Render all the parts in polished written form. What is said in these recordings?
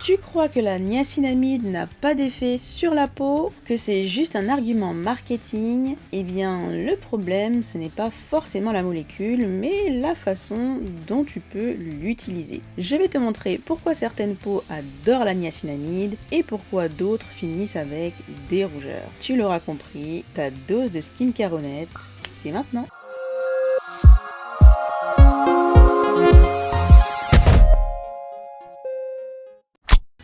Tu crois que la niacinamide n'a pas d'effet sur la peau, que c'est juste un argument marketing? Eh bien, le problème, ce n'est pas forcément la molécule, mais la façon dont tu peux l'utiliser. Je vais te montrer pourquoi certaines peaux adorent la niacinamide et pourquoi d'autres finissent avec des rougeurs. Tu l'auras compris, ta dose de skincare honnête, c'est maintenant.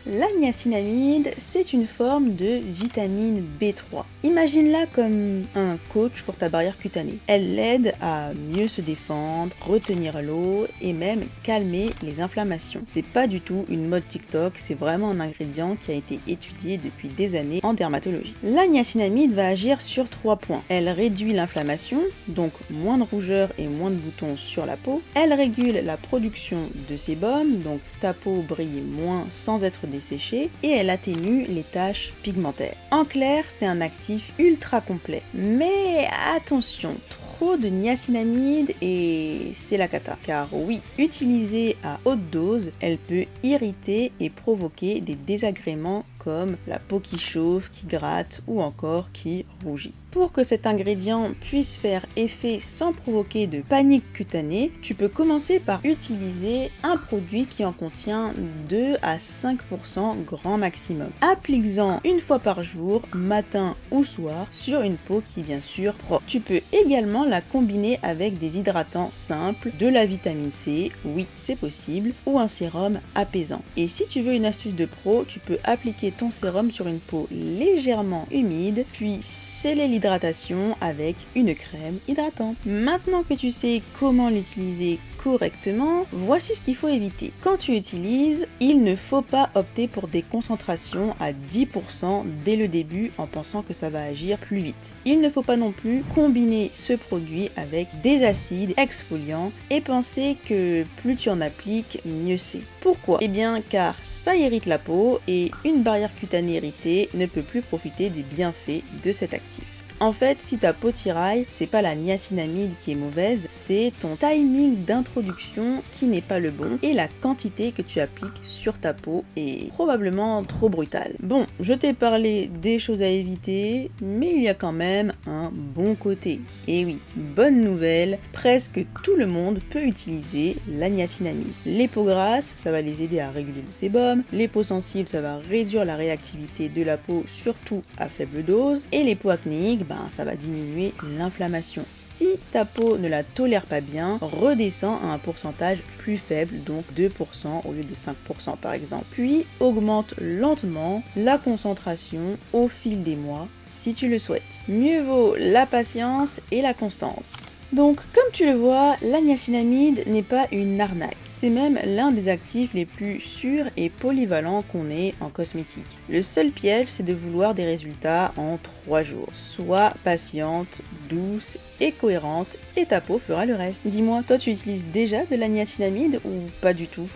La niacinamide, c'est une forme de vitamine B3. Imagine-la comme un coach pour ta barrière cutanée. Elle l'aide à mieux se défendre, retenir l'eau et même calmer les inflammations. C'est pas du tout une mode TikTok, c'est vraiment un ingrédient qui a été étudié depuis des années en dermatologie. La niacinamide va agir sur 3 points. Elle réduit l'inflammation, donc moins de rougeurs et moins de boutons sur la peau. Elle régule la production de sébum, donc ta peau brille moins sans être desséchée, et elle atténue les taches pigmentaires. En clair, c'est un actif ultra complet. Mais attention, trop de niacinamide et c'est la cata. Car oui, utilisée à haute dose, elle peut irriter et provoquer des désagréments comme la peau qui chauffe, qui gratte ou encore qui rougit. Pour que cet ingrédient puisse faire effet sans provoquer de panique cutanée, tu peux commencer par utiliser un produit qui en contient 2 à 5% grand maximum. Applique-en une fois par jour, matin ou soir, sur une peau qui est bien sûr propre. Tu peux également la combiner avec des hydratants simples, de la vitamine C, oui c'est possible, ou un sérum apaisant. Et si tu veux une astuce de pro, tu peux appliquer ton sérum sur une peau légèrement humide, puis sceller l'hydratation avec une crème hydratante. Maintenant que tu sais comment l'utiliser correctement, voici ce qu'il faut éviter. Quand tu utilises, il ne faut pas opter pour des concentrations à 10% dès le début en pensant que ça va agir plus vite. Il ne faut pas non plus combiner ce produit avec des acides exfoliants et penser que plus tu en appliques, mieux c'est. Pourquoi? Eh bien car ça irrite la peau et une barrière cutanée irritée ne peut plus profiter des bienfaits de cet actif. En fait, si ta peau tiraille, c'est pas la niacinamide qui est mauvaise, c'est ton timing d'introduction qui n'est pas le bon et la quantité que tu appliques sur ta peau est probablement trop brutale. Bon, je t'ai parlé des choses à éviter, mais il y a quand même un bon côté. Et oui, bonne nouvelle, presque tout le monde peut utiliser la niacinamide. Les peaux grasses, ça va les aider à réguler le sébum, les peaux sensibles, ça va réduire la réactivité de la peau, surtout à faible dose, et les peaux acnéiques, ça va diminuer l'inflammation. Si ta peau ne la tolère pas bien, redescends à un pourcentage plus faible, donc 2% au lieu de 5% par exemple. Puis augmente lentement la concentration au fil des mois si tu le souhaites. Mieux vaut la patience et la constance. Donc, comme tu le vois, la niacinamide n'est pas une arnaque. C'est même l'un des actifs les plus sûrs et polyvalents qu'on ait en cosmétique. Le seul piège, c'est de vouloir des résultats en 3 jours. Sois patiente, douce et cohérente et ta peau fera le reste. Dis-moi, toi tu utilises déjà de la niacinamide ou pas du tout ?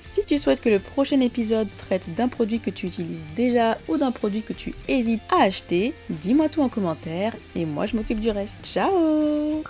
Si tu souhaites que le prochain épisode traite d'un produit que tu utilises déjà ou d'un produit que tu hésites à acheter, dis-moi tout en commentaire et moi je m'occupe du reste. Ciao!